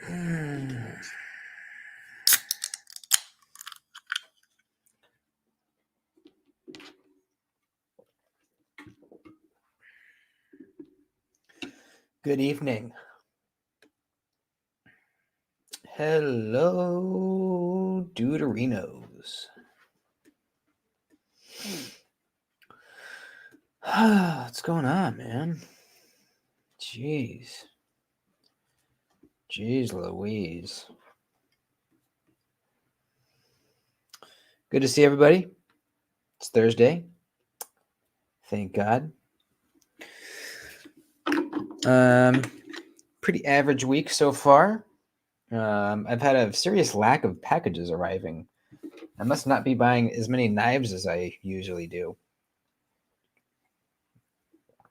Good evening. Hello, Duderinos. What's going on, man? Jeez. Jeez Louise. Good to see everybody. It's Thursday. Thank God. Pretty average week so far. I've had a serious lack of packages arriving. I must not be buying as many knives as I usually do.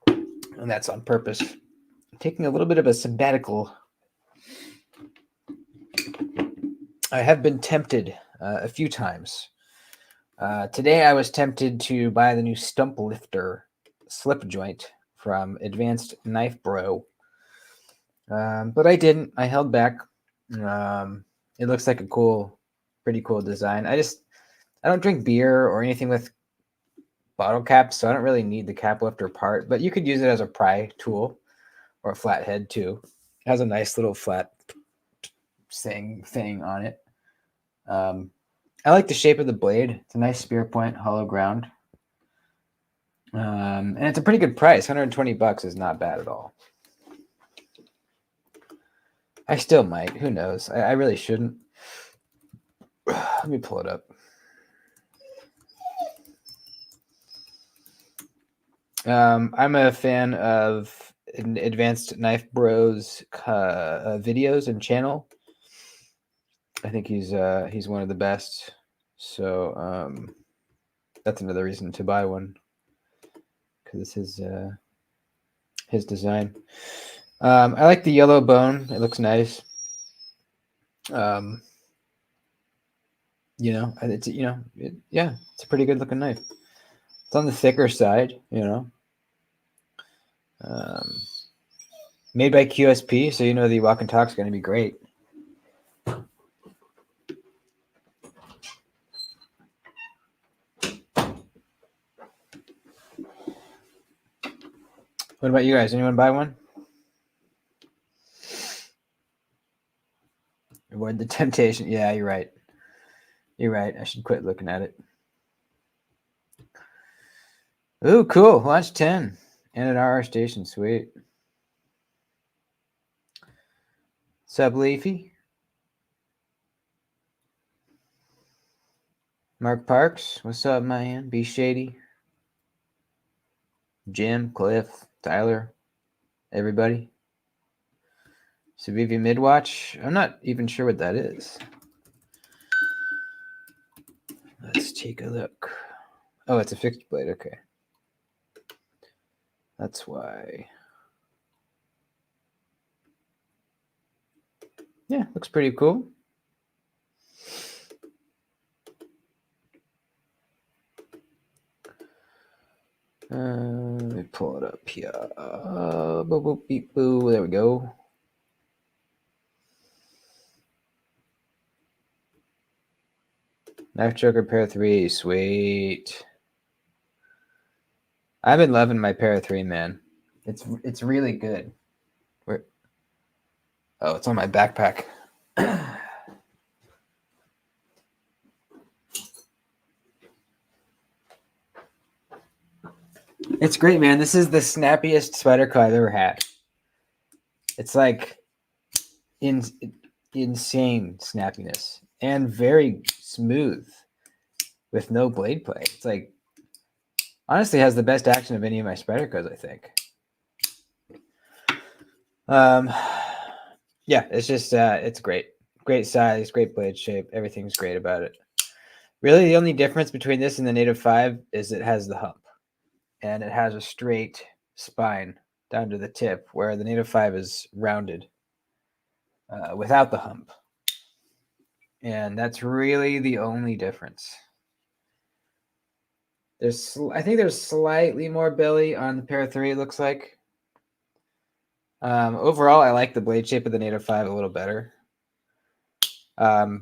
And that's on purpose. I'm taking a little bit of a sabbatical. I have been tempted a few times. Today I was tempted to buy the new stump lifter slip joint from Advanced Knife Bro. But I didn't. I held back. It looks like a pretty cool design. I don't drink beer or anything with bottle caps, so I don't really need the cap lifter part, but you could use it as a pry tool or a flathead too. It has a nice little flat thing on it. I like the shape of the blade. It's a nice spear point, hollow ground. And it's a pretty good price. $120 is not bad at all. I still might. Who knows? I really shouldn't. Let me pull it up. I'm a fan of Advanced Knife Bros videos and channel. I think he's one of the best. So that's another reason to buy one, because it's his design. I like the yellow bone. It looks nice. It's a pretty good looking knife. It's on the thicker side, made by QSP, so the walk and talk is going to be great. What about you guys? Anyone buy one? Avoid the temptation. Yeah, you're right. You're right. I should quit looking at it. Ooh, cool. Launch 10 and an RR station. Sweet. Sub Leafy. Mark Parks. What's up, man? Be Shady. Jim, Cliff, Tyler, everybody. Savivia Midwatch. I'm not even sure what that is. Let's take a look. Oh, it's a fixed blade. Okay. That's why. Yeah, looks pretty cool. Let me pull it up here. Boop, boop, beep, boo. There we go. Knife Joker pair 3. Sweet. I've been loving my pair 3, man. It's really good. Where? Oh, it's on my backpack. It's great, man. This is the snappiest spider claw I've ever had. It's like insane snappiness and very smooth with no blade play. It's like, honestly, has the best action of any of my spider claws, I think. Yeah, it's just it's great. Great size, great blade shape. Everything's great about it. Really, the only difference between this and the Native 5 is it has the hump. And it has a straight spine down to the tip, where the Native 5 is rounded without the hump. And that's really the only difference. I think there's slightly more belly on the pair 3, it looks like. Overall, I like the blade shape of the Native 5 a little better. But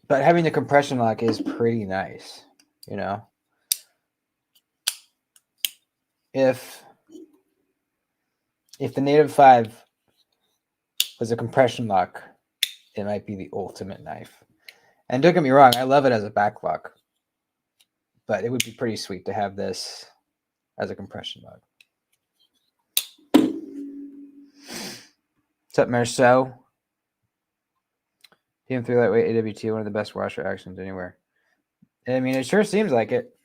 having the compression lock is pretty nice, you know. If the Native 5 was a compression lock, it might be the ultimate knife. And don't get me wrong, I love it as a back lock, but it would be pretty sweet to have this as a compression lock. What's up, Marceau? PM3 lightweight AWT, one of the best washer actions anywhere. I mean, it sure seems like it.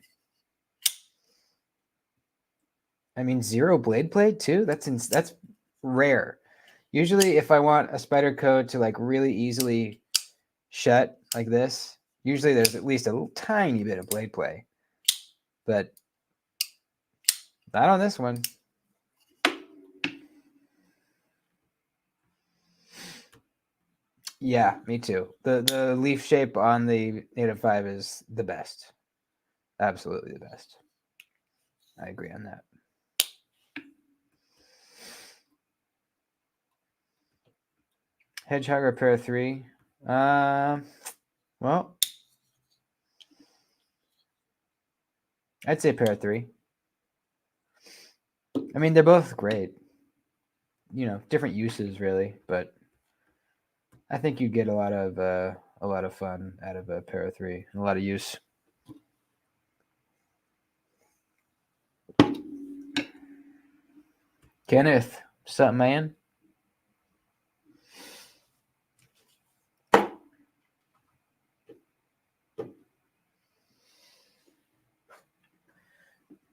I mean, 0 blade play too. That's rare. Usually, if I want a Spyderco to like really easily shut like this, usually there's at least a little tiny bit of blade play, but not on this one. Yeah, me too. The leaf shape on the Native 5 is the best. Absolutely the best. I agree on that. Hedgehog Repair 3. Well, I'd say pair 3. I mean, they're both great. You know, different uses really, but I think you get a lot of fun out of a pair 3, and a lot of use. Kenneth, what's up, man?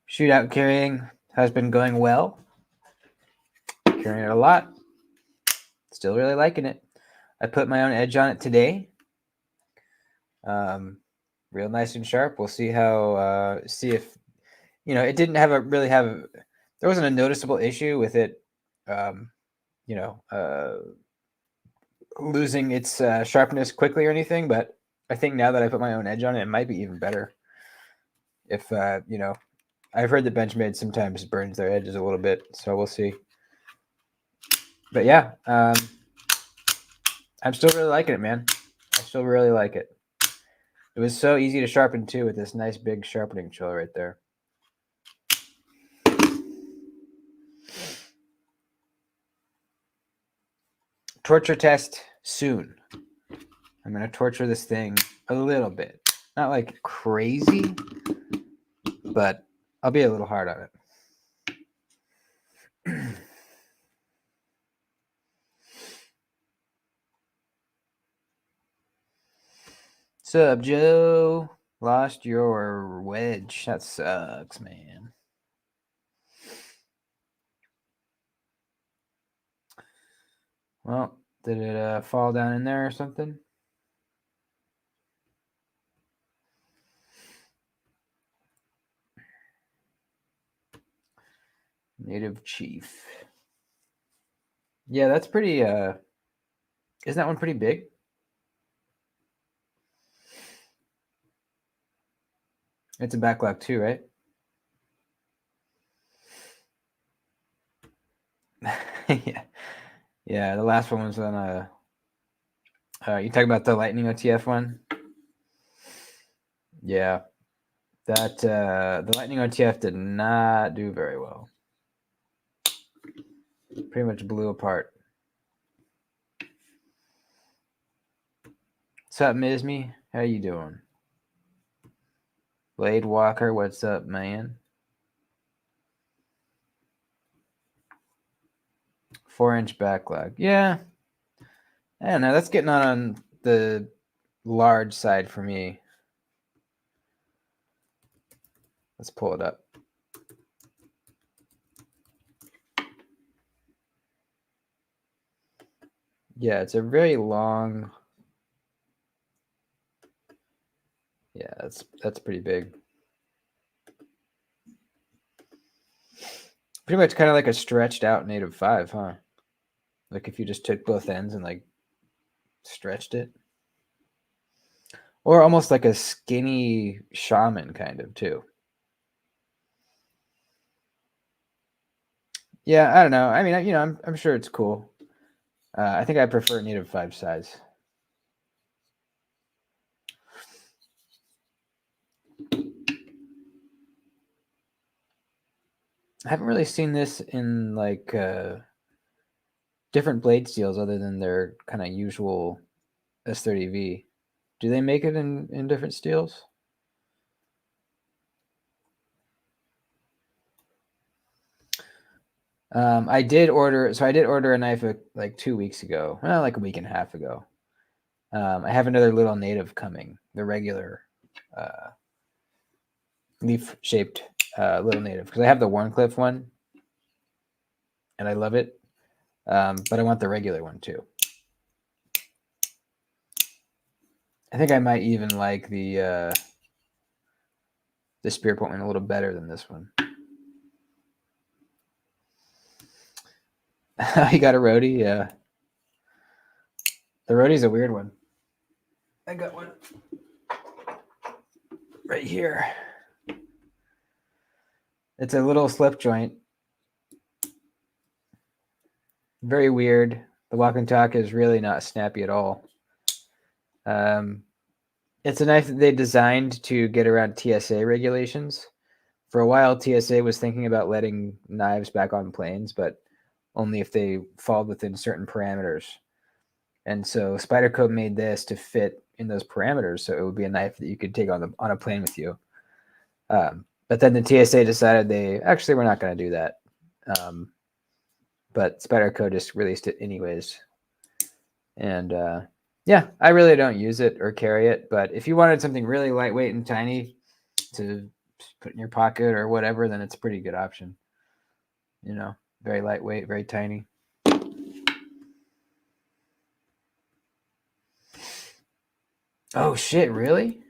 Shootout carrying has been going well. Carrying it a lot. Still really liking it. I put my own edge on it today. Real nice and sharp. We'll see how see if it didn't have there wasn't a noticeable issue with it losing its sharpness quickly or anything, but I think now that I put my own edge on it, it might be even better. If I've heard that Benchmade sometimes burns their edges a little bit, so we'll see. But yeah, I'm still really liking it, man. I still really like it. It was so easy to sharpen too with this nice big sharpening tool right there. Torture test soon. I'm going to torture this thing a little bit. Not like crazy, but I'll be a little hard on it. What's up, Joe? Lost your wedge. That sucks, man. Well, did it fall down in there or something? Native Chief. Yeah, that's pretty isn't that one pretty big? It's a backlog too, right? Yeah. Yeah, the last one was on you talking about the Lightning OTF one? Yeah. That the Lightning OTF did not do very well. Pretty much blew apart. What's up, Mismy? How you doing? Blade Walker, what's up, man? 4-inch backlog. Yeah. I don't know. That's getting on the large side for me. Let's pull it up. Yeah, it's a very long. Yeah, that's pretty big. Pretty much kind of like a stretched out Native 5, huh? Like if you just took both ends and like stretched it. Or almost like a skinny shaman kind of too. Yeah, I don't know. I mean, I'm sure it's cool. I think I prefer Native 5 size. I haven't really seen this in like different blade steels other than their kind of usual S30V. Do they make it in different steels? I did order a knife like 2 weeks ago, well, like a week and a half ago. I have another little native coming, the regular uh, leaf shaped little native, because I have the Warncliffe one and I love it, but I want the regular one too. I think I might even like the Spear Point one a little better than this one. You got a roadie? Yeah. The roadie's a weird one. I got one right here. It's a little slip joint. Very weird. The walk and talk is really not snappy at all. It's a knife that they designed to get around TSA regulations. For a while, TSA was thinking about letting knives back on planes, but only if they fall within certain parameters. And so Spyderco made this to fit in those parameters, so it would be a knife that you could take on a plane with you. But then the TSA decided we're not going to do that. But Spyderco just released it anyways. And yeah, I really don't use it or carry it. But if you wanted something really lightweight and tiny to put in your pocket or whatever, then it's a pretty good option. You know, very lightweight, very tiny. Oh shit, really?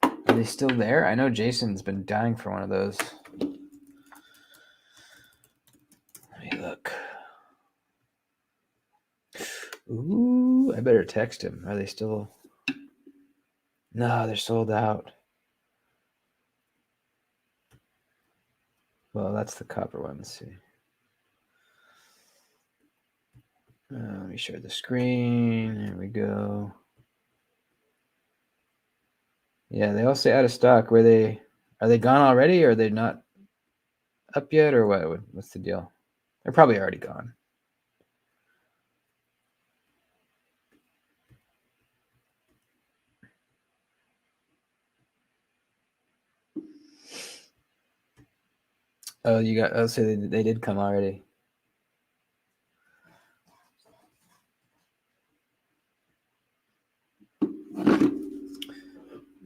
Are they still there? I know Jason's been dying for one of those. Let me look. Ooh, I better text him. Are they still? No, they're sold out. Well, that's the copper one. Let's see. Let me share the screen. There we go. Yeah, they all say out of stock. Are they gone already, or are they not up yet, or what? What's the deal? They're probably already gone. Oh, you got. Oh, so they did come already.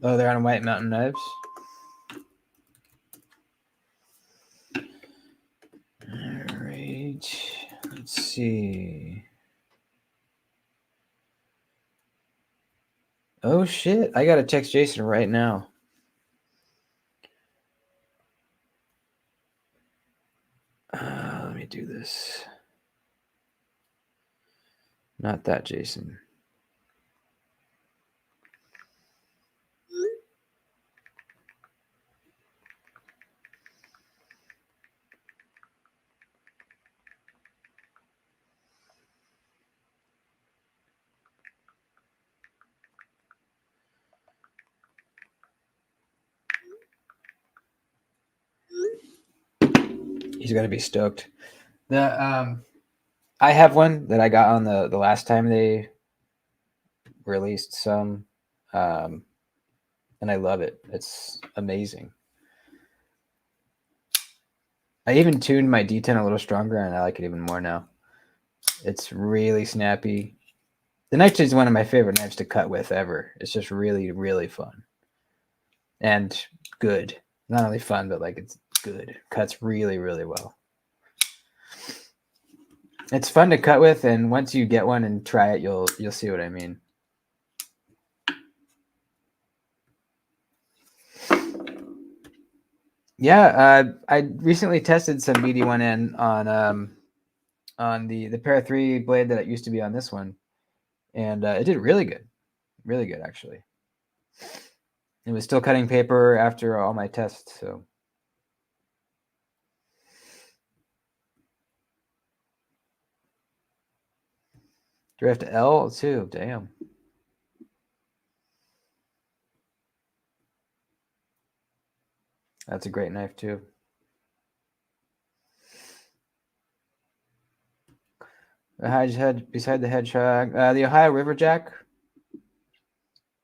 Oh, they're on White Mountain Knives. All right. Let's see. Oh shit! I gotta text Jason right now. Let me do this. Not that Jason. He's gonna be stoked. I have one that I got on the last time they released some, and I love it. It's amazing. I even tuned my D10 a little stronger, and I like it even more now. It's really snappy. The knife is one of my favorite knives to cut with ever. It's just really, really fun and good. Not only fun, but like it's good. Cuts really, really well. It's fun to cut with, and once you get one and try it, you'll see what I mean. Yeah, I recently tested some BD1N on the Para 3 blade that it used to be on this one, and it did really good actually. It was still cutting paper after all my tests, so. Drift L too, damn. That's a great knife too. Beside the hedgehog, the Ohio Riverjack,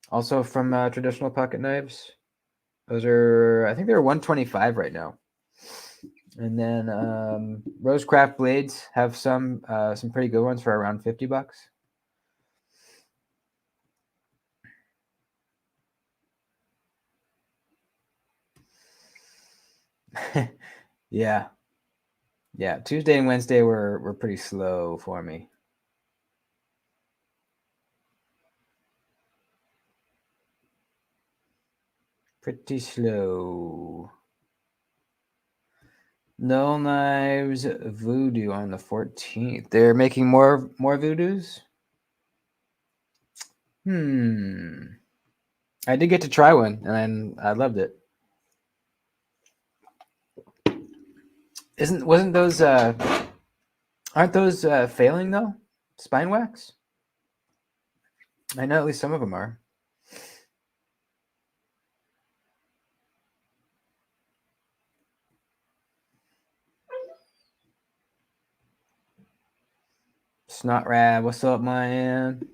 also from traditional pocket knives. Those are, I think they're 125 right now. And then Rosecraft blades have some pretty good ones for around $50. Yeah, yeah. Tuesday and Wednesday were pretty slow for me. Pretty slow. No Knives Voodoo on the 14th. They're making more voodoos. I did get to try one, and I loved it. Wasn't those aren't those failing though? Spine wax? I know at least some of them are. Snot Rad, what's up, man?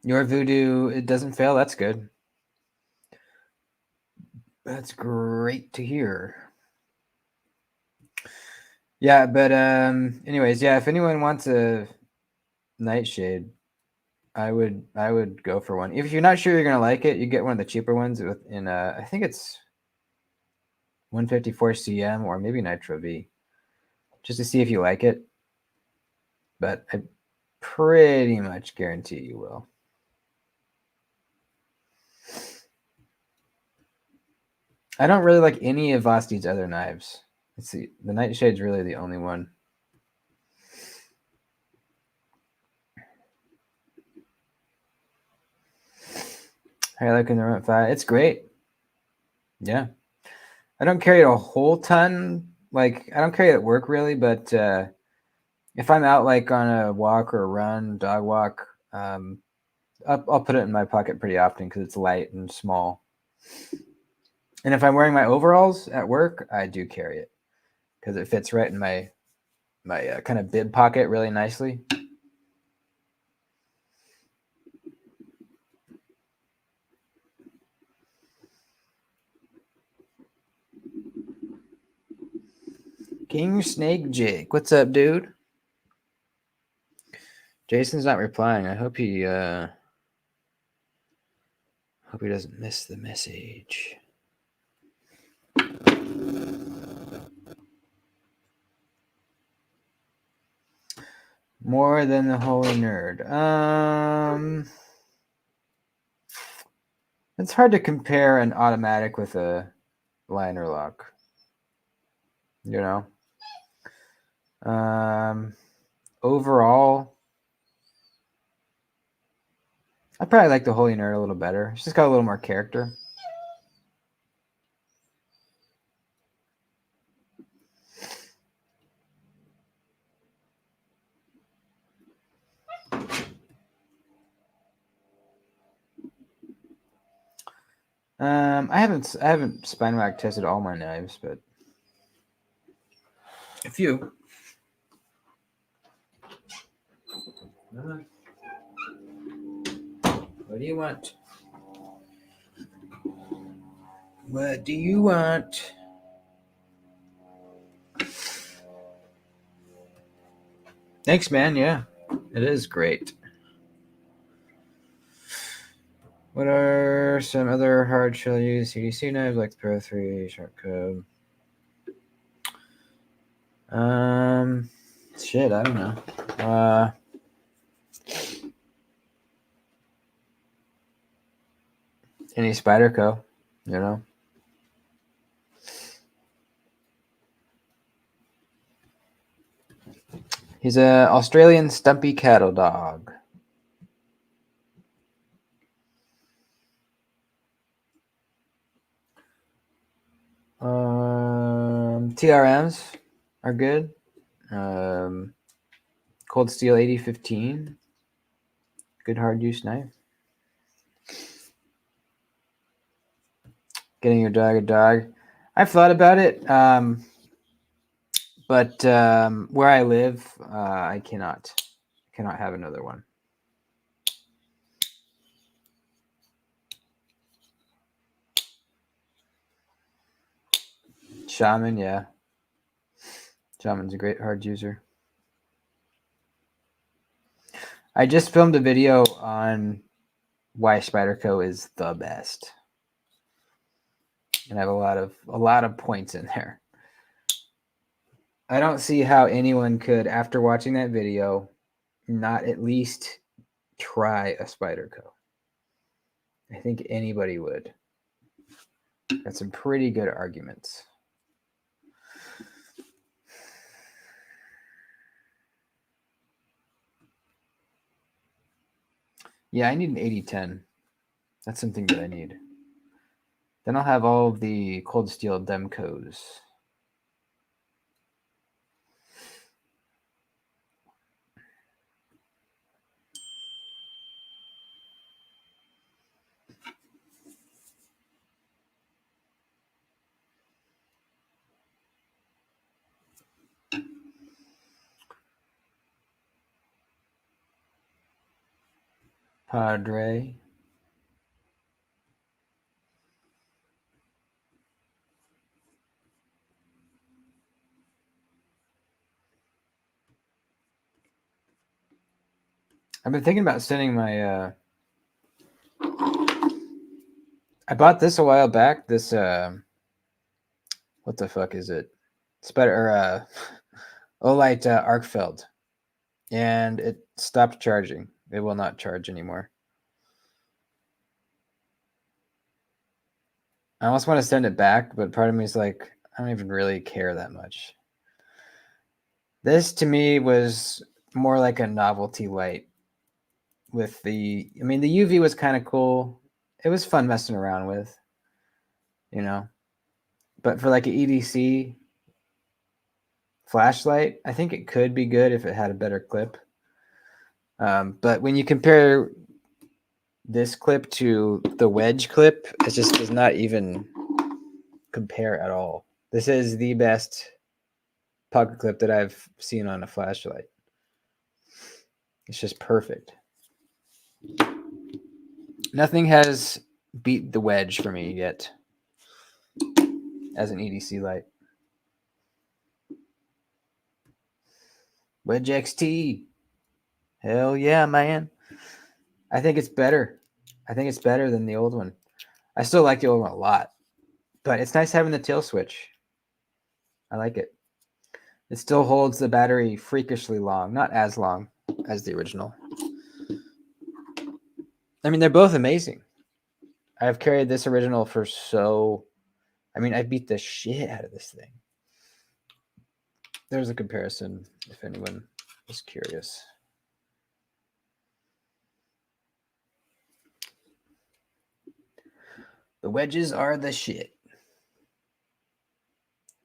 Your voodoo, it doesn't fail. That's good. That's great to hear. Yeah, but anyways, yeah, if anyone wants a nightshade, I would go for one. If you're not sure you're gonna like it, you get one of the cheaper ones I think it's 154 cm or maybe Nitro V, just to see if you like it. But I pretty much guarantee you will. I don't really like any of Vosti's other knives. Let's see, the Nightshade's really the only one. I like in the Runt 5. It's great. Yeah. I don't carry it a whole ton. Like, I don't carry it at work really, but if I'm out like on a walk or a run, dog walk, I'll put it in my pocket pretty often because it's light and small. And if I'm wearing my overalls at work, I do carry it because it fits right in my kind of bib pocket really nicely. King Snake Jake, what's up, dude? Jason's not replying. I hope he doesn't miss the message. More than the Holy Nerd. It's hard to compare an automatic with a liner lock. You know. Overall, I probably like the Holy Nerd a little better. It's just got a little more character. I haven't spine rack tested all my knives, but a few. What do you want? What do you want? Thanks, man. Yeah, it is great. What are some other hard shell use CDC knives like the Pro 3 Sharp Cube? Shit, I don't know. Any Spyderco, you know? He's a Australian stumpy cattle dog. TRMs are good. Cold Steel 8015. Good hard use knife. Getting your dog a dog. I've thought about it, but where I live, I cannot have another one. Shaman, yeah. Shaman's a great hard user. I just filmed a video on why Spyderco is the best, and I have a lot of points in there. I don't see how anyone could, after watching that video, not at least try a Spyderco. I think anybody would. Got some pretty good arguments. Yeah, I need an 8010. That's something that I need. Then I'll have all of the Cold Steel Demcos. Padre. I've been thinking about sending my I bought this a while back. This what the fuck is it? Spider Olight Arkfeld. And it stopped charging. It will not charge anymore. I almost want to send it back, but part of me is like, I don't even really care that much. This to me was more like a novelty light with the UV was kind of cool. It was fun messing around with, you know. But for like an EDC flashlight, I think it could be good if it had a better clip. But when you compare this clip to the wedge clip, it just does not even compare at all. This is the best pocket clip that I've seen on a flashlight. It's just perfect. Nothing has beat the wedge for me yet as an EDC light. Wedge XT. Hell yeah, man. I think it's better. I think it's better than the old one. I still like the old one a lot, but it's nice having the tail switch. I like it. It still holds the battery freakishly long, not as long as the original. I mean, they're both amazing. I've carried this original for I beat the shit out of this thing. There's a comparison if anyone is curious. The wedges are the shit.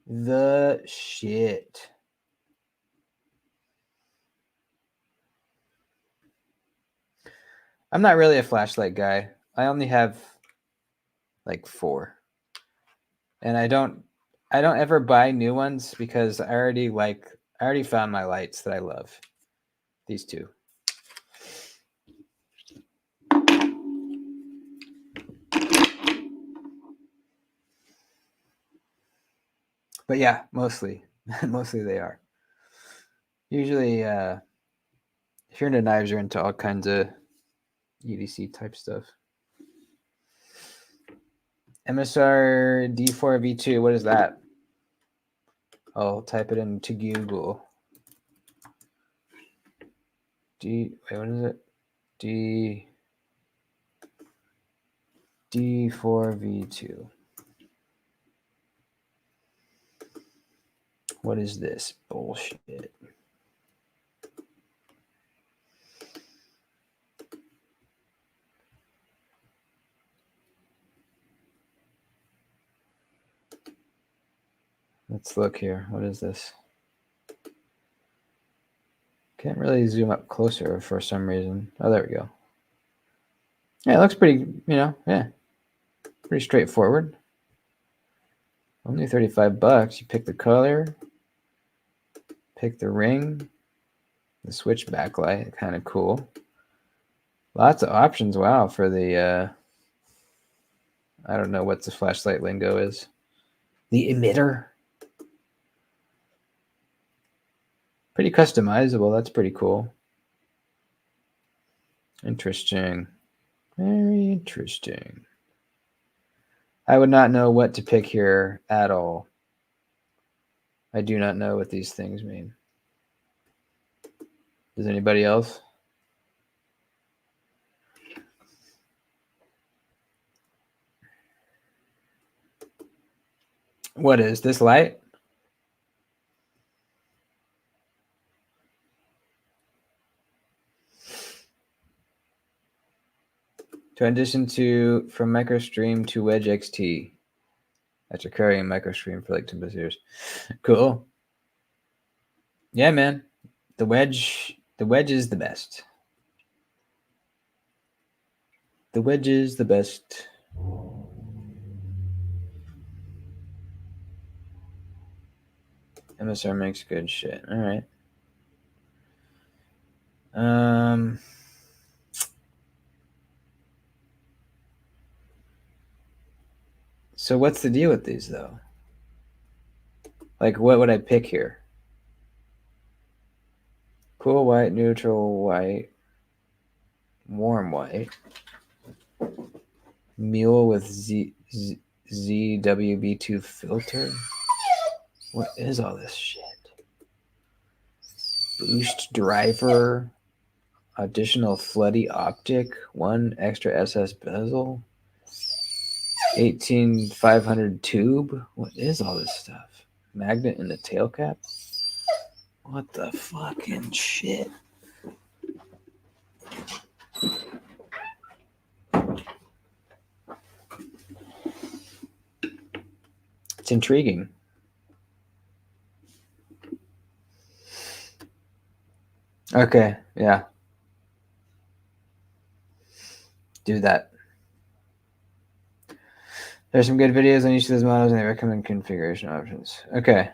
The shit. I'm not really a flashlight guy. I only have like 4. And I don't ever buy new ones because I already found my lights that I love. These two. But yeah, mostly they are. Usually if you're into knives, you're into all kinds of EDC type stuff. MSR D4V2, what is that? I'll type it into Google. What is it? D4V2. What is this bullshit? Let's look here. What is this? Can't really zoom up closer for some reason. Oh, there we go. Yeah, it looks pretty, yeah, pretty straightforward. Only $35. You pick the color, pick the ring, the switch backlight, kind of cool. Lots of options, wow, for the, I don't know what the flashlight lingo is. The emitter. Pretty customizable, that's pretty cool. Interesting. Very interesting. I would not know what to pick here at all. I do not know what these things mean. Does anybody else? What is this light? Transition from MicroStream to Wedge XT. After carrying MicroStream for like 10 years. Cool. Yeah, man. The Wedge is the best. The Wedge is the best. MSR makes good shit. All right. So what's the deal with these though? Like, what would I pick here? Cool white, neutral white, warm white, mule with ZWB2 filter. What is all this shit? Boost driver, additional floody optic, one extra SS bezel, 18500 tube. What is all this stuff? Magnet in the tail cap. What the fucking shit? It's intriguing. Okay, yeah. Do that. There's some good videos on each of those models and they recommend configuration options. Okay.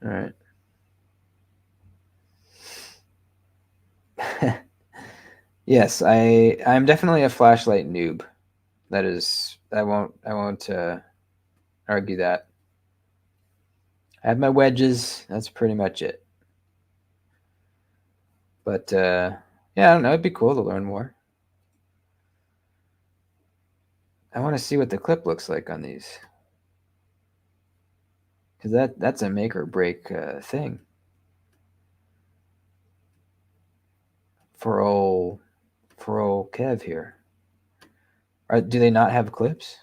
All right. Yes, I'm definitely a flashlight noob. That is, I won't argue that. I have my wedges. That's pretty much it. But yeah, I don't know. It'd be cool to learn more. I want to see what the clip looks like on these, because that's a make or break thing for old Kev here. Do they not have clips?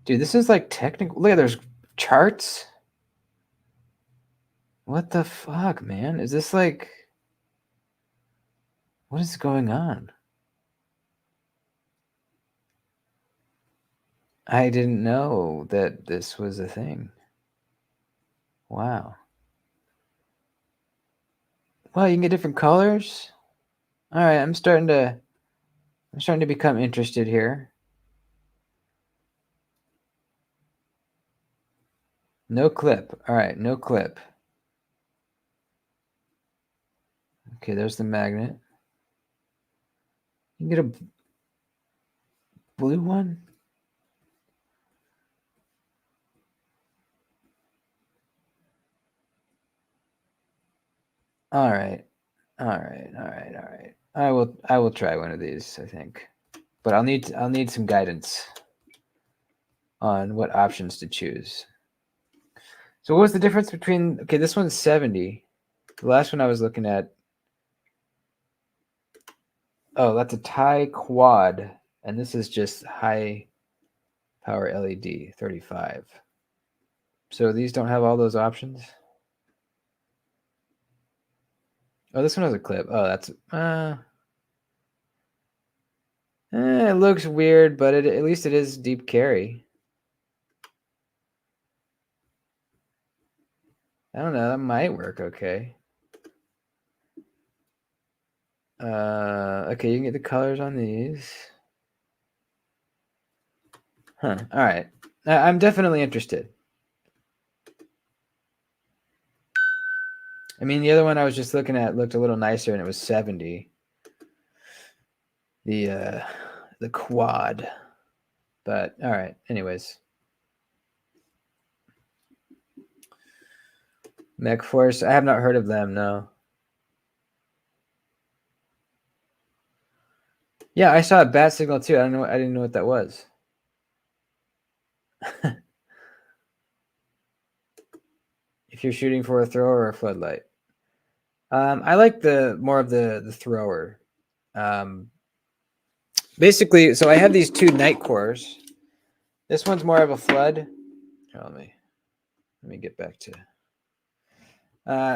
Dude, this is like technical. Look, there's charts. What the fuck, man? Is this like, what is going on? I didn't know that this was a thing. Wow. Well, you can get different colors. All right, I'm starting to become interested here. No clip. All right, no clip. Okay, there's the magnet. You can get a blue one. All right. I will try one of these, I think. But I'll need some guidance on what options to choose. So what was the difference between, okay, this one's 70. The last one I was looking at, oh, that's a tie quad, and this is just high power LED 35. So these don't have all those options? Oh, this one has a clip. Oh, that's It looks weird, but at least it is deep carry. I don't know. That might work okay. Okay, you can get the colors on these. Huh. All right. I'm definitely interested. I mean, the other one I was just looking at looked a little nicer, and it was 70. The quad. But all right. Anyways, Mech Force. I have not heard of them. No. Yeah, I saw a bat signal too. I don't know. I didn't know what that was. If you're shooting for a thrower or a floodlight, I like the more of the thrower. Basically, so I have these two night cores. This one's more of a flood. Here, let me get back to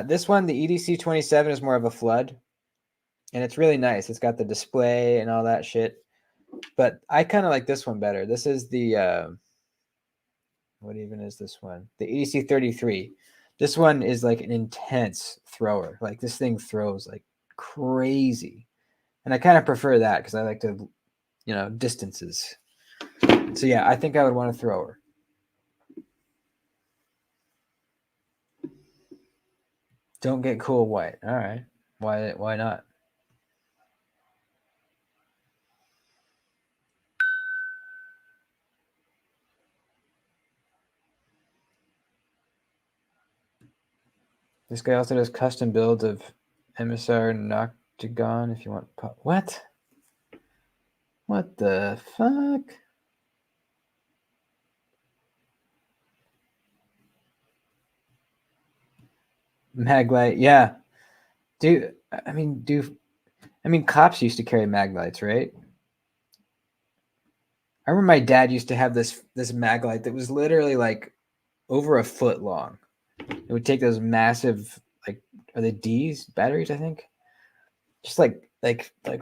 this one. The EDC 27 is more of a flood, and it's really nice. It's got the display and all that shit. But I kind of like this one better. This is the what even is this one? The EDC 33. This one is like an intense thrower. Like this thing throws like crazy, and I kind of prefer that because I like to, distances. So yeah, I think I would want a thrower. Don't get cool white. All right. Why not? This guy also does custom builds of MSR Noctagon if you want. What? What the fuck? Maglite, yeah. I mean, cops used to carry maglites, right? I remember my dad used to have this maglite that was literally like over a foot long. It would take those massive, like, are they D's batteries? I think, just like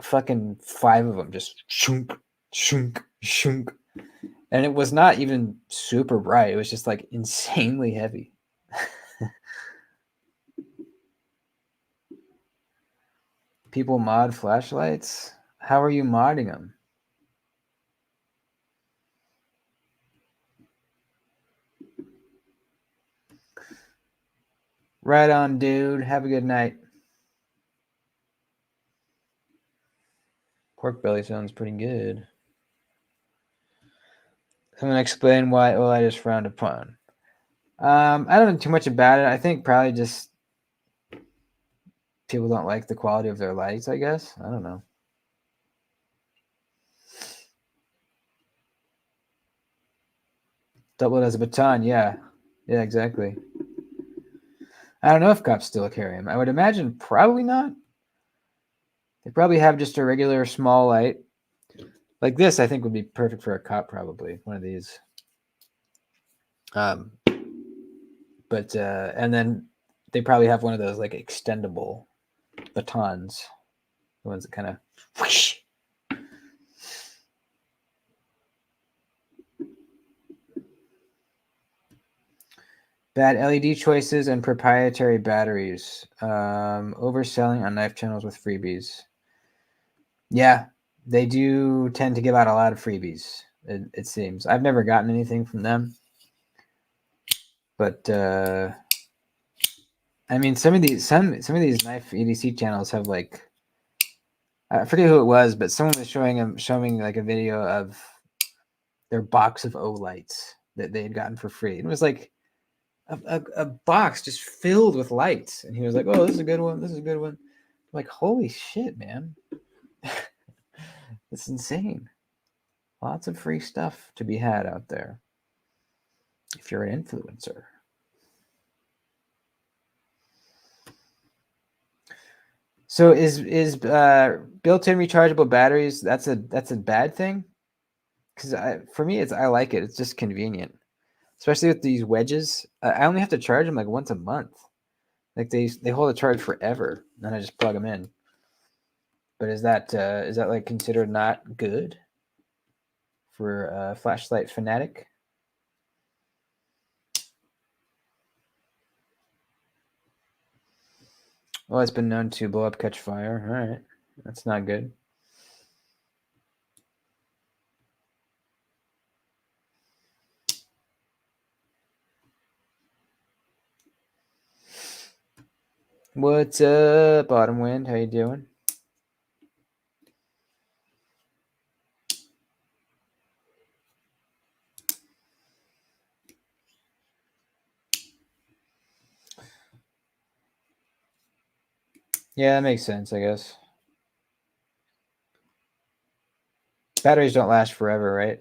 fucking 5 of them, just shunk, shunk, shunk, and it was not even super bright. It was just like insanely heavy. People mod flashlights. How are you modding them? Right on, dude. Have a good night. Pork belly sounds pretty good. Someone explain why I just frowned upon. I don't know too much about it. I think probably just people don't like the quality of their lights, I guess. I don't know. Double it as a baton, yeah. Yeah, exactly. I don't know if cops still carry them. I would imagine probably not. They probably have just a regular small light. Like this, I think would be perfect for a cop, probably. One of these. But and then they probably have one of those like extendable batons. The ones that kind of whoosh. Bad LED choices and proprietary batteries. Overselling on knife channels with freebies. Yeah, they do tend to give out a lot of freebies. It seems. I've never gotten anything from them, but I mean, some of these knife EDC channels have like, I forget who it was, but someone was showing like a video of their box of O lights that they had gotten for free. It was like a box just filled with lights, and he was like, "Oh, this is a good one. This is a good one." I'm like, holy shit, man! It's insane. Lots of free stuff to be had out there if you're an influencer. So is built-in rechargeable batteries? That's a bad thing? Because for me, I like it. It's just convenient, especially with these wedges. I only have to charge them like once a month. Like they hold a charge forever, and I just plug them in. But is that like considered not good? for flashlight fanatic. Well, it's been known to blow up, catch fire. All right, that's not good. What's up, Autumn Wind? How you doing? Yeah, that makes sense, I guess. Batteries don't last forever, right?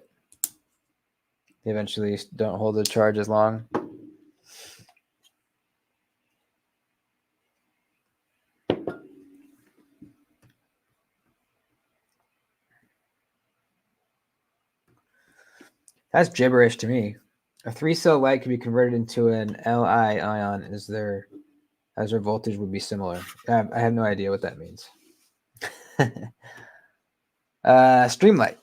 They eventually don't hold the charge as long. That's gibberish to me. A 3-cell light can be converted into an Li ion as their voltage would be similar. I have no idea what that means. Streamlight.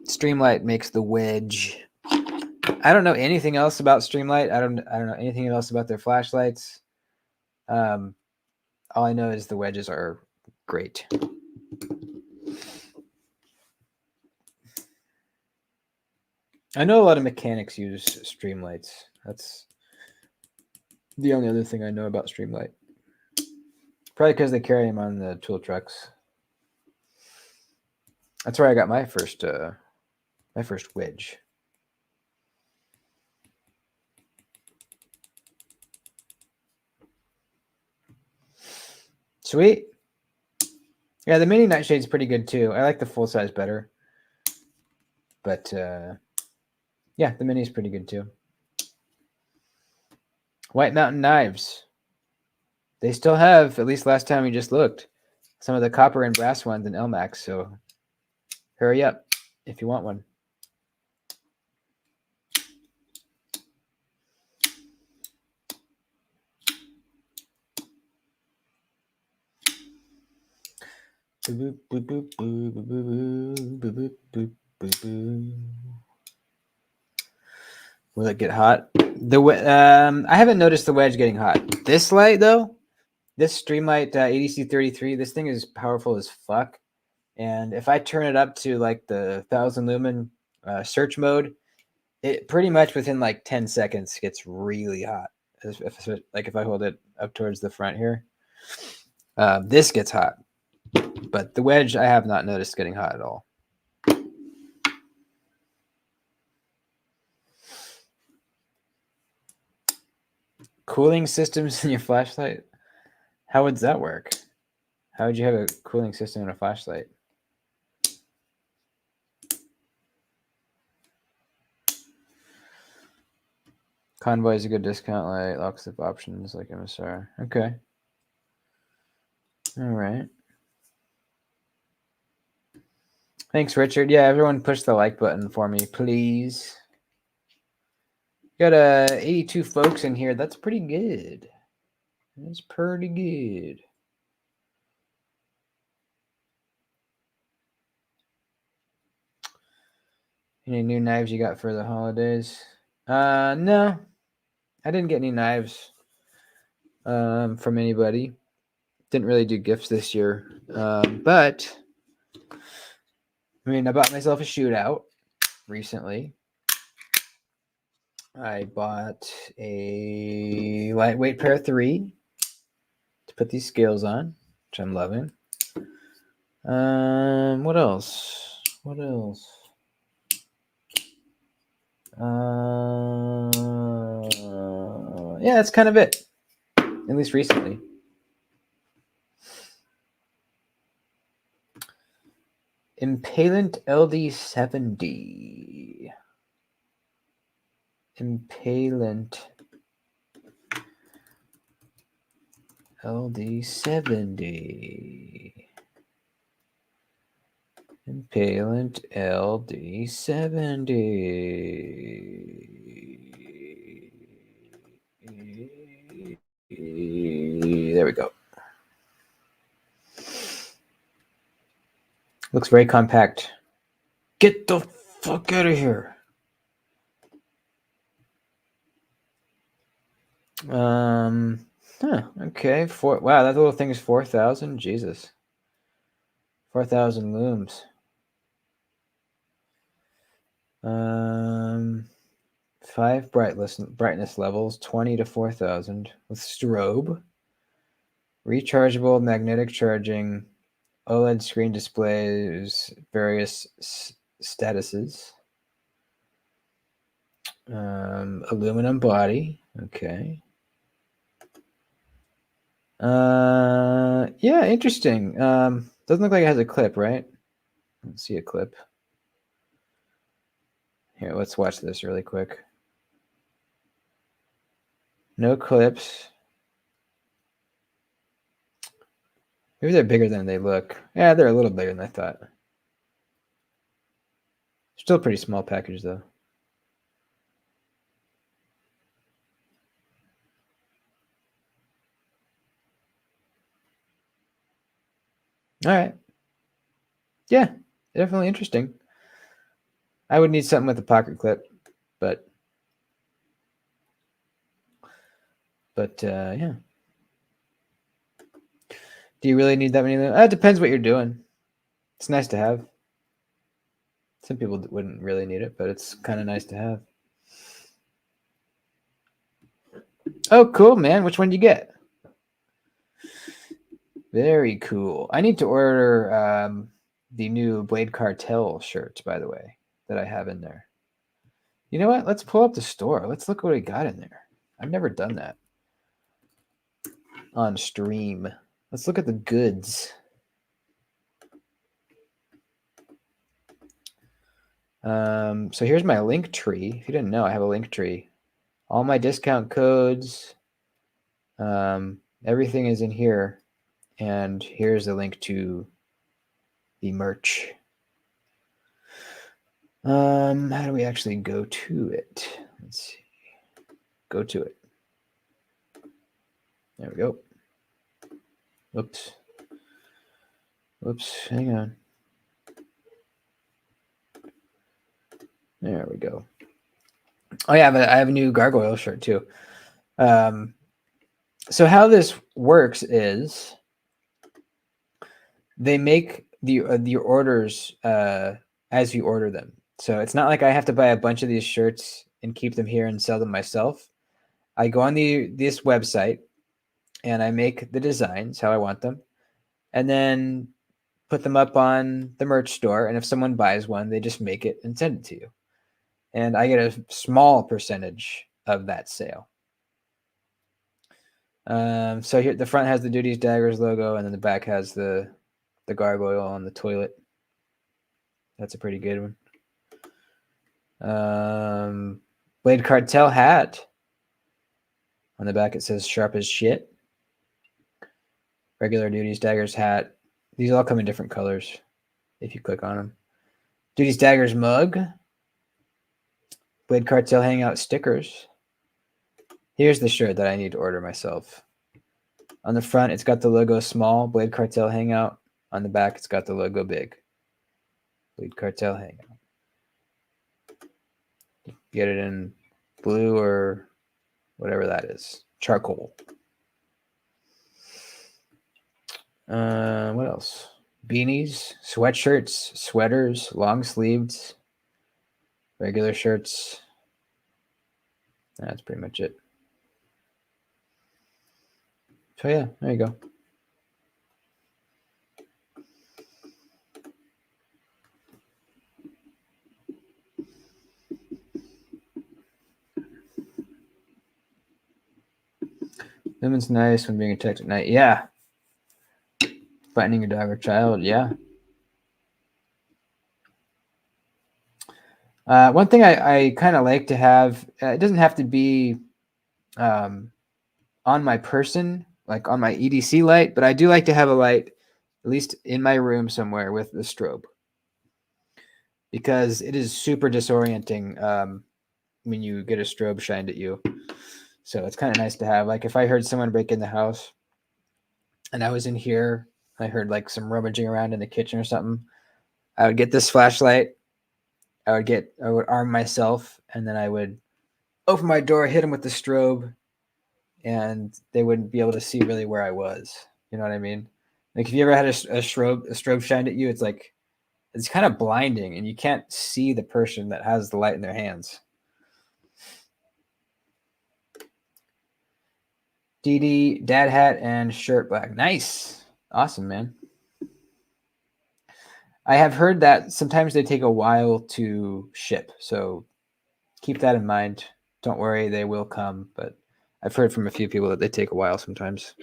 Streamlight makes the wedge. I don't know anything else about Streamlight. I don't know anything else about their flashlights. All I know is the wedges are great. I know a lot of mechanics use Streamlights. That's the only other thing I know about Streamlight. Probably because they carry them on the tool trucks. That's where I got my first wedge. Sweet. Yeah, the mini nightshade's pretty good too. I like the full size better. But yeah, the mini's pretty good too. White Mountain knives. They still have, at least last time we just looked, some of the copper and brass ones in Elmax, so hurry up if you want one. Will it get hot? I haven't noticed the wedge getting hot. This light though, this Streamlight ADC33, this thing is powerful as fuck. And if I turn it up to like the 1000 lumen search mode, it pretty much within like 10 seconds gets really hot. If I hold it up towards the front here, this gets hot. But the wedge I have not noticed getting hot at all. Cooling systems in your flashlight? How would that work? How would you have a cooling system in a flashlight? Convoy is a good discount light. Lots of options like MSR. Okay. All right. Thanks, Richard. Yeah, everyone push the like button for me, please. Got 82 folks in here. That's pretty good. That's pretty good. Any new knives you got for the holidays? No. I didn't get any knives from anybody. Didn't really do gifts this year. But I mean, I bought myself a shootout recently. I bought a lightweight pair of 3 to put these scales on, which I'm loving. What else? Yeah, that's kind of it. At least recently. Impalant LD70. Impalant LD70. Impalant LD70. There we go. Looks very compact. Get the fuck out of here. Okay. Wow, that little thing is 4,000. Jesus. 4,000 looms. 5 brightness levels, 20 to 4,000 with strobe, rechargeable magnetic charging, OLED screen displays, various statuses, aluminum body. Okay. Yeah, interesting. Doesn't look like it has a clip, right? Let's see a clip. Here, let's watch this really quick. No clips. Maybe they're bigger than they look. Yeah, they're a little bigger than I thought. Still a pretty small package, though. All right. Yeah, definitely interesting. I would need something with a pocket clip, but yeah. Do you really need that many? It depends what you're doing. It's nice to have. Some people wouldn't really need it, but it's kind of nice to have. Oh, cool, man. Which one did you get? Very cool. I need to order the new Blade Cartel shirt, by the way, that I have in there. You know what? Let's pull up the store. Let's look what we got in there. I've never done that on stream. Let's look at the goods. So here's my link tree. If you didn't know, I have a link tree. All my discount codes, everything is in here. And here's the link to the merch. How do we actually go to it? Let's see. Go to it. There we go. Oops. Whoops. Hang on. There we go. Oh yeah, I have a new gargoyle shirt too. So how this works is they make the orders as you order them. So it's not like I have to buy a bunch of these shirts and keep them here and sell them myself. I go on this website and I make the designs how I want them, and then put them up on the merch store. And if someone buys one, they just make it and send it to you. And I get a small percentage of that sale. So here the front has the Doody Daggers logo, and then the back has the gargoyle on the toilet. That's a pretty good one. Blade Cartel hat. On the back it says sharp as shit. Regular Duty's Daggers hat. These all come in different colors if you click on them. Duty's Daggers mug. Blade Cartel Hangout stickers. Here's the shirt that I need to order myself. On the front, it's got the logo small, Blade Cartel Hangout. On the back, it's got the logo big, Blade Cartel Hangout. Get it in blue or whatever that is. Charcoal. What else? Beanies, sweatshirts, sweaters, long sleeves, regular shirts. That's pretty much it. So yeah, there you go. Lemon's nice when being attacked at night. Yeah. Finding a dog or child. Yeah. One thing I kind of like to have, it doesn't have to be on my person, like on my EDC light, but I do like to have a light, at least in my room somewhere, with the strobe, because it is super disorienting when you get a strobe shined at you. So it's kind of nice to have. Like if I heard someone break in the house and I was in here, I heard like some rummaging around in the kitchen or something, I would get this flashlight. I would arm myself, and then I would open my door, hit them with the strobe, and they wouldn't be able to see really where I was. You know what I mean? Like if you ever had a strobe shined at you, it's like it's kind of blinding, and you can't see the person that has the light in their hands. Doody, dad hat, and shirt black. Nice. Awesome, man. I have heard that sometimes they take a while to ship, so keep that in mind. Don't worry, they will come, but I've heard from a few people that they take a while sometimes.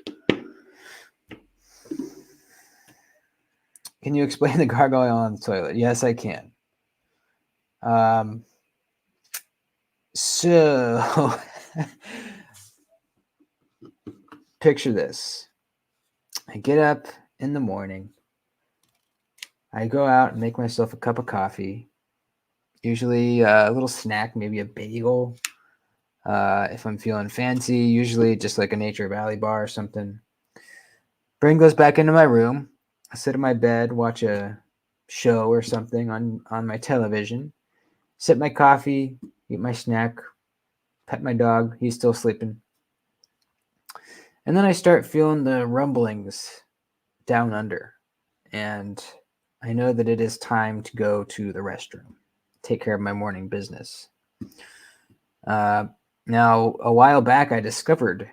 Can you explain the gargoyle on the toilet? Yes, I can. So picture this. I get up in the morning. I go out and make myself a cup of coffee. Usually a little snack, maybe a bagel. If I'm feeling fancy, usually just like a Nature Valley bar or something. Bring those back into my room. I sit in my bed, watch a show or something on my television. Sip my coffee, eat my snack, pet my dog. He's still sleeping. And then I start feeling the rumblings down under. And I know that it is time to go to the restroom, take care of my morning business. Now, a while back, I discovered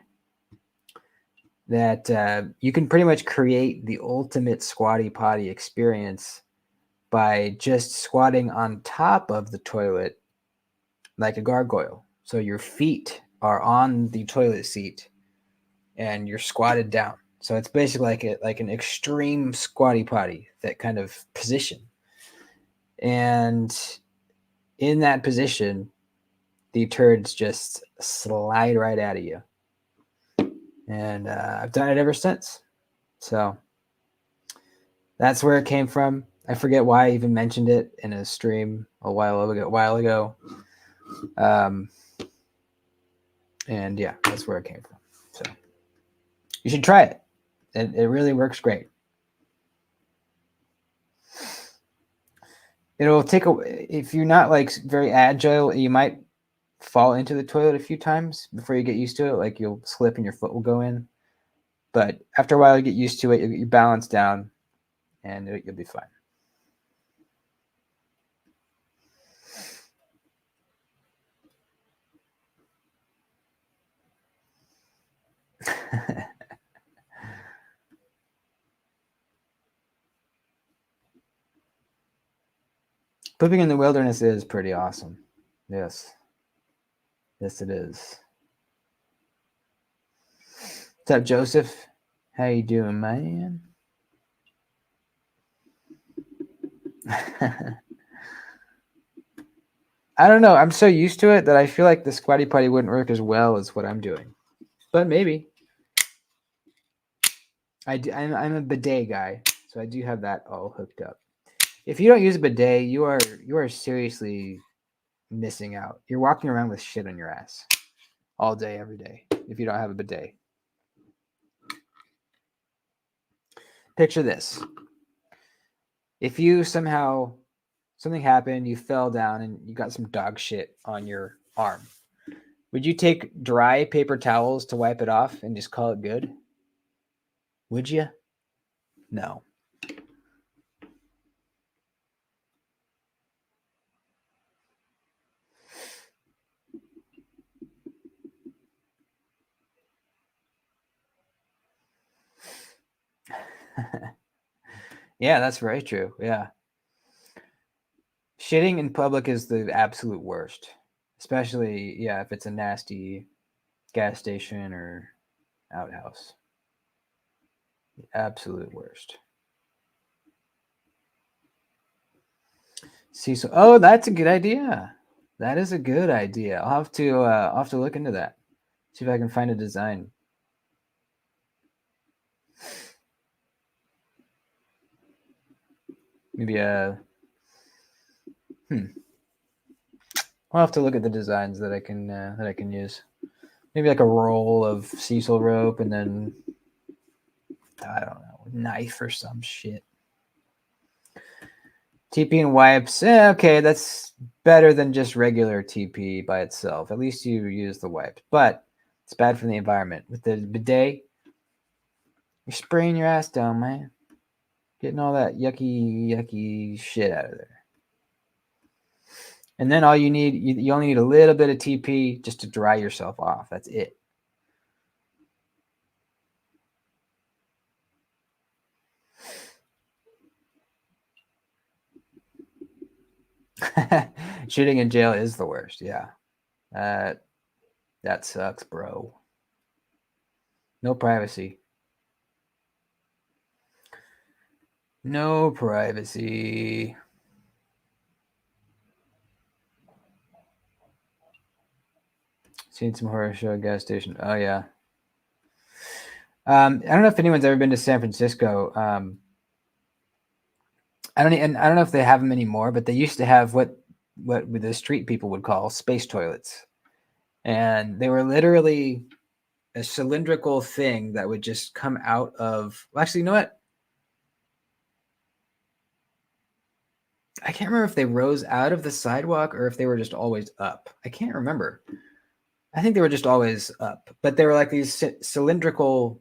that you can pretty much create the ultimate squatty potty experience by just squatting on top of the toilet like a gargoyle. So your feet are on the toilet seat and you're squatted down. So it's basically like an extreme squatty potty, that kind of position. And in that position, the turds just slide right out of you. And I've done it ever since. So that's where it came from. I forget why I even mentioned it in a stream a while ago. And yeah, that's where it came from. So you should try it. It really works great. It'll take if you're not like very agile, you might fall into the toilet a few times before you get used to it. Like you'll slip and your foot will go in. But after a while, you get used to it. You balance down, and you'll be fine. Living in the wilderness is pretty awesome. Yes. Yes, it is. What's up, Joseph? How you doing, man? I don't know. I'm so used to it that I feel like the squatty potty wouldn't work as well as what I'm doing. But maybe. I'm a bidet guy, so I do have that all hooked up. If you don't use a bidet, you are seriously missing out. You're walking around with shit on your ass all day, every day, if you don't have a bidet. Picture this. If you somehow, something happened, you fell down and you got some dog shit on your arm, would you take dry paper towels to wipe it off and just call it good? Would you? No. Yeah, that's very true. Yeah. Shitting in public is the absolute worst, especially, yeah, if it's a nasty gas station or outhouse. The absolute worst. See, so oh, that's a good idea. That is a good idea. I'll have to look into that. See if I can find a design. Maybe I'll have to look at the designs that I can use. Maybe like a roll of Cecil rope and then I don't know, knife or some shit. TP and wipes. Okay, that's better than just regular TP by itself. At least you use the wipes, but it's bad for the environment. With the bidet, you're spraying your ass down, man. Getting all that yucky shit out of there. And then all you need, you only need a little bit of TP just to dry yourself off. That's it. Shooting in jail is the worst. Yeah. That sucks, bro. No privacy. No privacy. Seen some horror show at a gas station. Oh, yeah. I don't know if anyone's ever been to San Francisco. I don't know if they have them anymore, but they used to have what the street people would call space toilets. And they were literally a cylindrical thing that would just come out of. Well, actually, you know what? I can't remember if they rose out of the sidewalk or if they were just always up. I can't remember. I think they were just always up, but they were like these cylindrical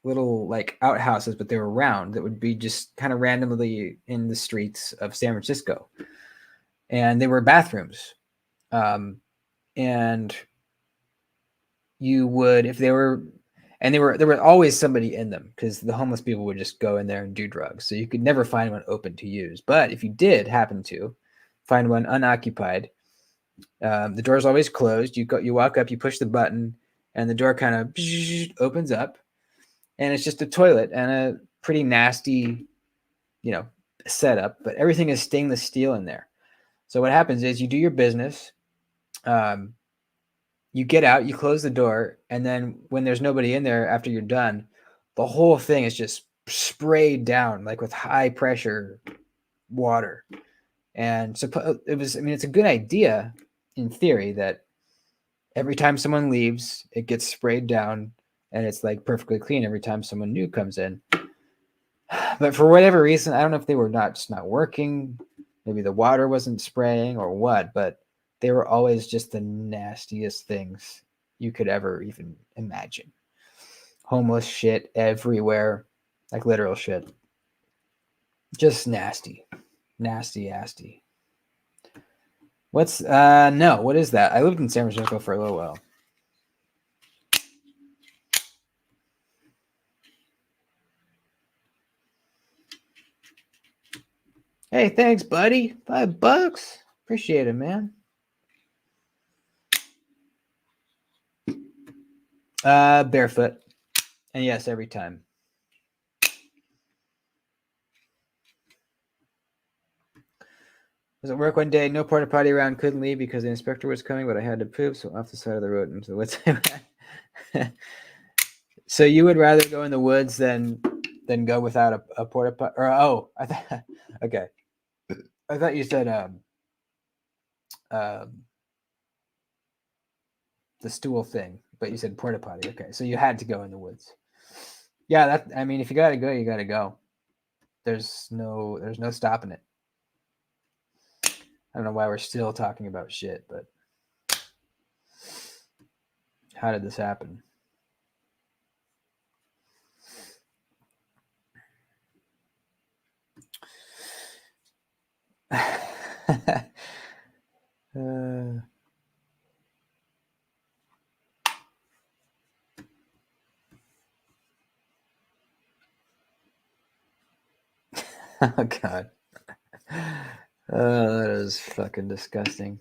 little like outhouses, but they were round that would be just kind of randomly in the streets of San Francisco. And they were bathrooms. And you would, if they were, and there were always somebody in them because the homeless people would just go in there and do drugs. So you could never find one open to use. But if you did happen to find one unoccupied, the door's always closed. You walk up, you push the button, and the door kind of opens up, and it's just a toilet and a pretty nasty, setup. But everything is stainless steel in there. So what happens is you do your business. You get out, you close the door, and then when there's nobody in there after you're done, the whole thing is just sprayed down like with high pressure water. And so it's a good idea in theory that every time someone leaves, it gets sprayed down and it's like perfectly clean every time someone new comes in. But for whatever reason, I don't know if they were not working, maybe the water wasn't spraying or what, but they were always just the nastiest things you could ever even imagine. Homeless shit everywhere, like literal shit. Just nasty. Nasty. What is that? I lived in San Francisco for a little while. Hey, thanks, buddy. $5. Appreciate it, man. Barefoot. And yes, every time. Was at work one day, no porta potty around, couldn't leave because the inspector was coming, but I had to poop, so off the side of the road into the woods. So you would rather go in the woods than go without a porta potty? Or okay. I thought you said the stool thing, but you said porta potty. Okay, so you had to go in the woods. Yeah, if you gotta go, you gotta go. There's no stopping it. I don't know why we're still talking about shit, but how did this happen? Oh God. Oh, that is fucking disgusting.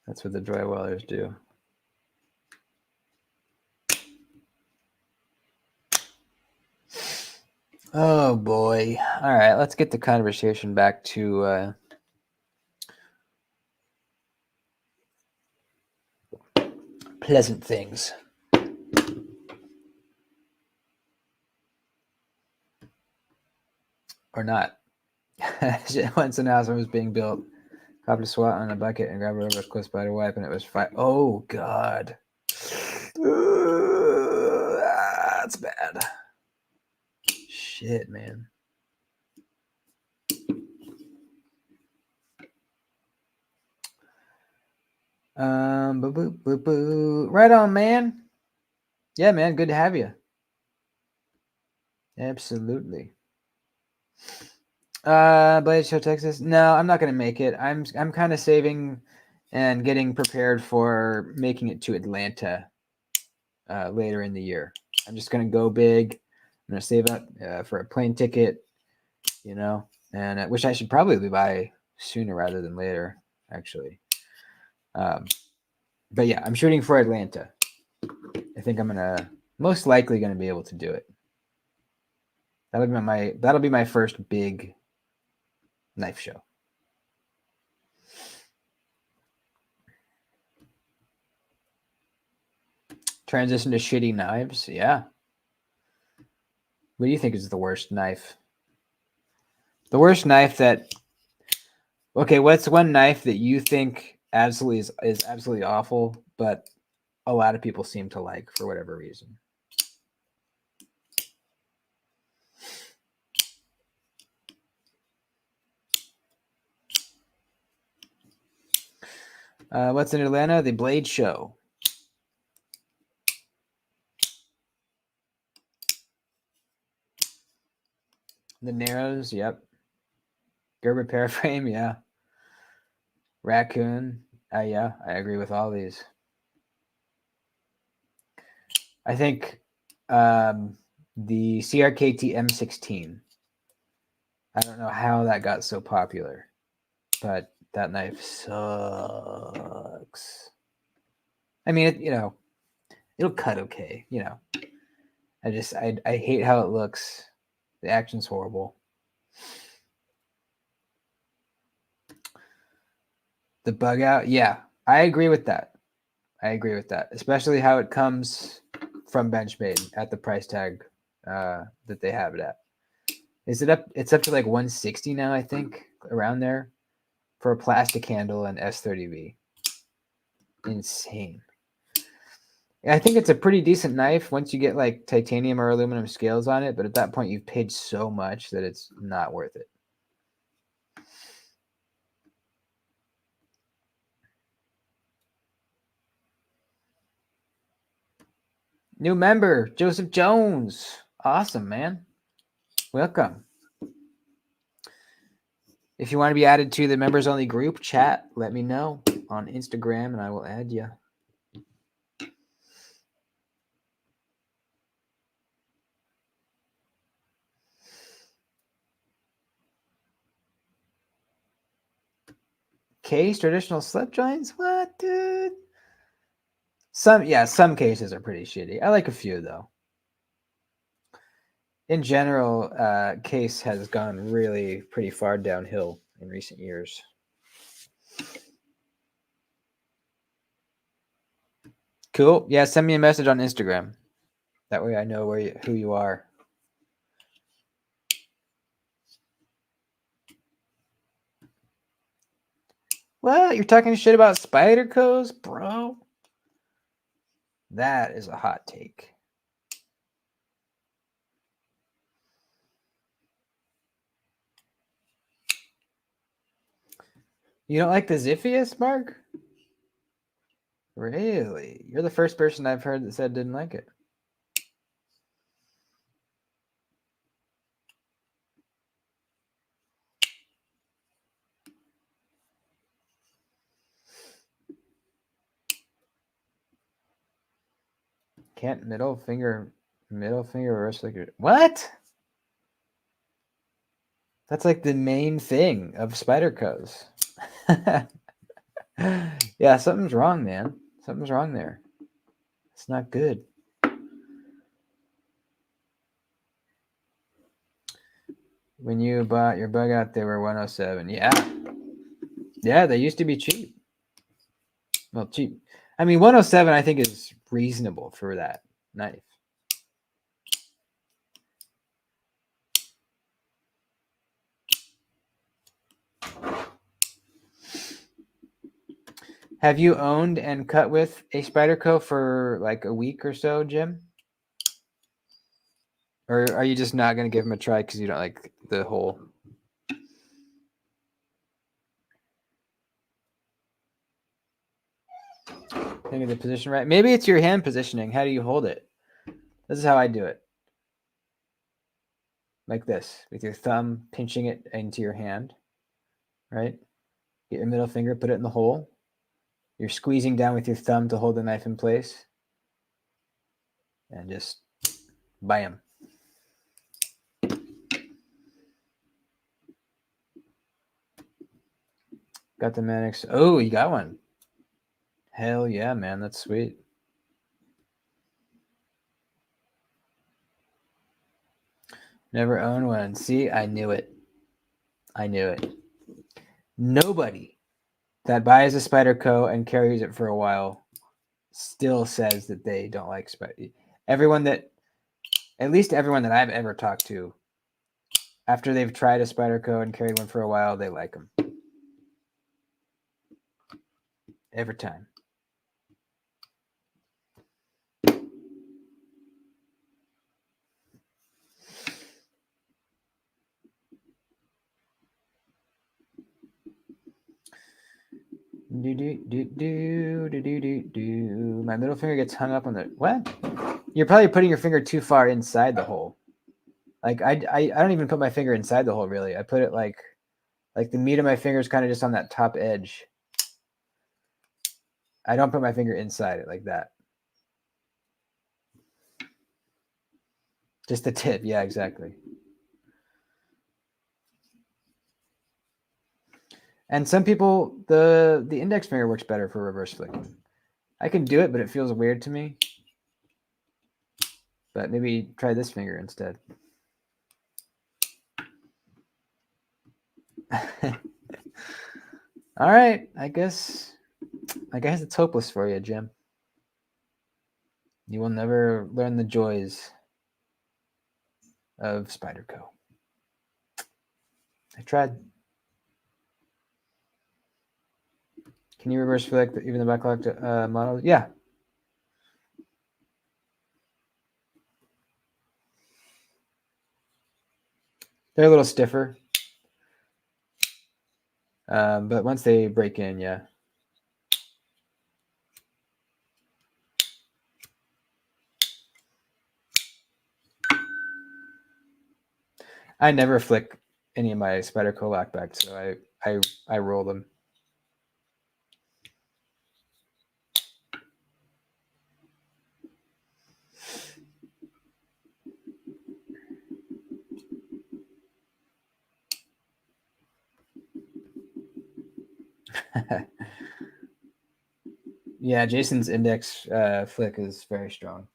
That's what the drywallers do. Oh boy. All right, let's get the conversation back to pleasant things. Or not. Once an house was being built, copped a SWAT on a bucket and grabbed a close by to wipe, and it was fine. Oh God. that's bad. Shit, man. Boo. Right on, man. Yeah, man. Good to have you. Absolutely. Blade Show, Texas. No, I'm not gonna make it. I'm kind of saving and getting prepared for making it to Atlanta later in the year. I'm just gonna go big. I'm gonna save up for a plane ticket, and which I should probably buy sooner rather than later, actually. But yeah, I'm shooting for Atlanta. I think I'm most likely gonna be able to do it. That'll be my first big knife show. Transition to shitty knives. Yeah. What do you think is the worst knife? The worst knife that. Okay, what's one knife that you think absolutely is absolutely awful, but a lot of people seem to like for whatever reason? What's in Atlanta? The Blade Show. The Narrows, yep. Gerber Paraframe, yeah. Raccoon, yeah, I agree with all these. I think the CRKT M16. I don't know how that got so popular, but that knife sucks. I mean, it'll cut okay, I hate how it looks. The action's horrible. The bug out, yeah, I agree with that. Especially how it comes from Benchmade at the price tag that they have it at. Is it up? It's up to like 160 now, I think, around there, for a plastic handle and S30V. Insane. I think it's a pretty decent knife once you get like titanium or aluminum scales on it, but at that point you've paid so much that it's not worth it. New member, Joseph Jones. Awesome, man. Welcome. If you want to be added to the members only group chat, let me know on Instagram and I will add you. Case traditional slip joints? What, dude? Some cases are pretty shitty. I like a few though. In general, case has gone really pretty far downhill in recent years. Cool. Yeah, send me a message on Instagram. That way I know who you are. What? You're talking shit about Spyderco's, bro? That is a hot take. You don't like the Ziphius, Mark? Really? You're the first person I've heard that said didn't like it. Can't middle finger reverse like what? That's like the main thing of Spyderco's. Yeah, something's wrong, man. Something's wrong there. It's not good. When you bought your bug out, they were 107. Yeah, they used to be cheap. Well, cheap. I mean, 107 I think is reasonable for that knife. Have you owned and cut with a Spyderco for like a week or so, Jim? Or are you just not going to give them a try because you don't like the hole? Maybe the position right. Maybe it's your hand positioning. How do you hold it? This is how I do it. Like this, with your thumb pinching it into your hand, right? Get your middle finger, put it in the hole. You're squeezing down with your thumb to hold the knife in place. And just bam. Got the Mannix. Oh, you got one. Hell yeah, man. That's sweet. Never owned one. See, I knew it. I knew it. Nobody that buys a Spyderco and carries it for a while still says that they don't like Spyder. At least everyone that I've ever talked to, after they've tried a Spyderco and carried one for a while, they like them. Every time. Do. My middle finger gets hung up on the what? You're probably putting your finger too far inside the hole. Like I don't even put my finger inside the hole really. I put it like the meat of my finger is kind of just on that top edge. I don't put my finger inside it like that. Just the tip. Yeah, exactly. And some people, the index finger works better for reverse flicking. I can do it, but it feels weird to me. But maybe try this finger instead. All right, I guess it's hopeless for you, Jim. You will never learn the joys of Spyderco. I tried. Can you reverse flick even the backlocked models? Yeah. They're a little stiffer. But once they break in, yeah. I never flick any of my Spyderco lockbacks, so I roll them. Yeah, Jason's index flick is very strong.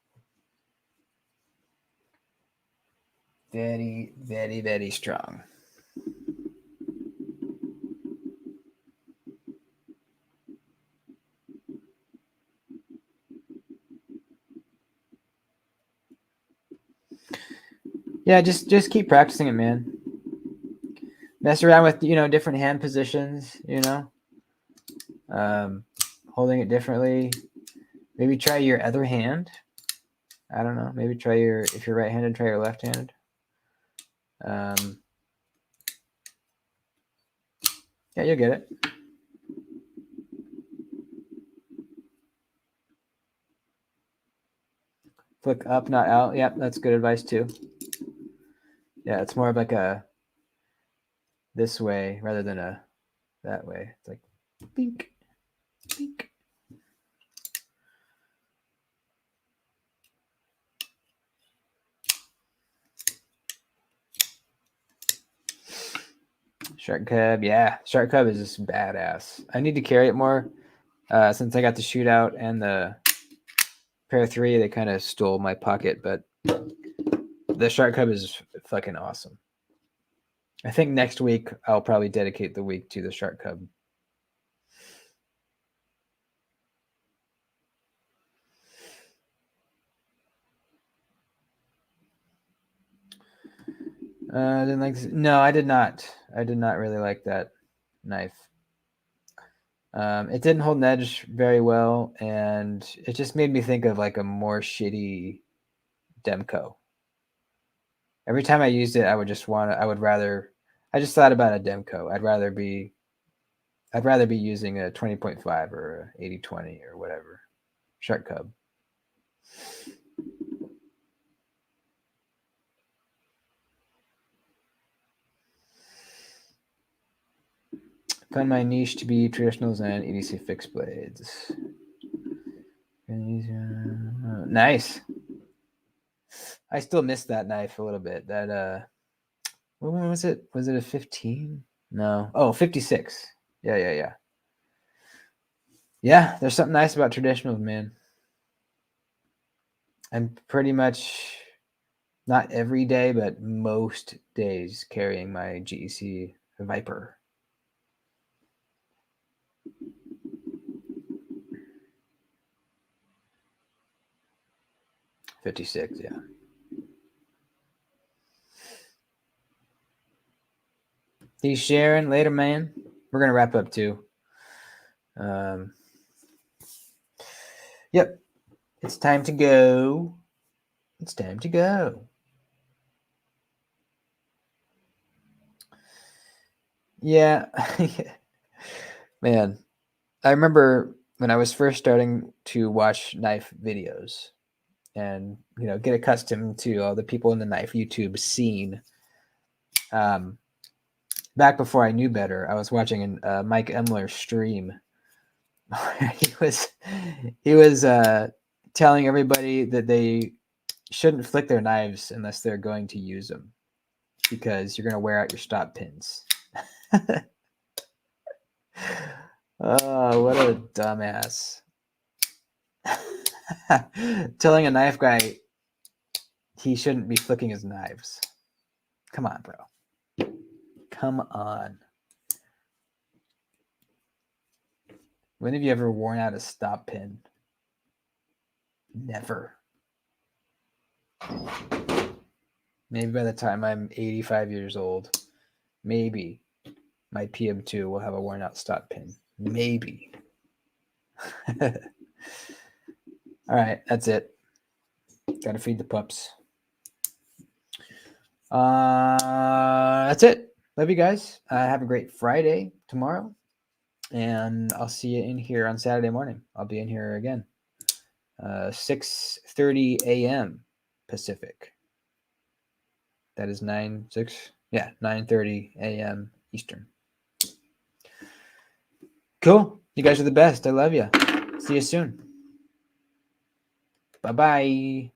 Very, very, very strong. Yeah, just keep practicing it, man. Mess around with different hand positions, holding it differently. Maybe try your other hand. I don't know. Maybe if you're right-handed, try your left hand. Yeah, you'll get it. Flick up, not out. Yep, that's good advice too. Yeah, it's more of like a this way rather than a that way. It's like bink, bink. Shark Cub, yeah. Shark Cub is just badass. I need to carry it more since I got the shootout and the Pair 3. They kind of stole my pocket, but the Shark Cub is fucking awesome. I think next week I'll probably dedicate the week to the Shark Cub. Didn't like. No, I did not. I did not really like that knife. It didn't hold an edge very well, and it just made me think of like a more shitty Demco. Every time I used it, I would just I just thought about a Demco. I'd rather be using a 20.5 or a 80/20 or whatever. Shark Cub. Find my niche to be traditionals and EDC fixed blades. Nice. I still miss that knife a little bit. That when was it? Was it a 15? No. Oh, 56. Yeah. Yeah, there's something nice about traditionals, man. I'm pretty much not every day, but most days carrying my GEC Viper. $56, yeah. He's sharing later, man. We're gonna wrap up too. Yep. It's time to go. It's time to go. Yeah. Man, I remember when I was first starting to watch knife videos and, get accustomed to all the people in the knife YouTube scene. Back before I knew better, I was watching a Mike Emler stream. he was telling everybody that they shouldn't flick their knives unless they're going to use them because you're going to wear out your stop pins. Oh, what a dumbass. Telling a knife guy he shouldn't be flicking his knives. Come on, bro. Come on. When have you ever worn out a stop pin? Never. Maybe by the time I'm 85 years old, maybe my PM2 will have a worn out stop pin. Maybe. All right, that's it. Gotta feed the pups. That's it. Love you guys. Have a great Friday tomorrow. And I'll see you in here on Saturday morning. I'll be in here again. 6:30 a.m. Pacific. That is 9:30 a.m. Eastern. Cool. You guys are the best. I love you. See you soon. Bye-bye.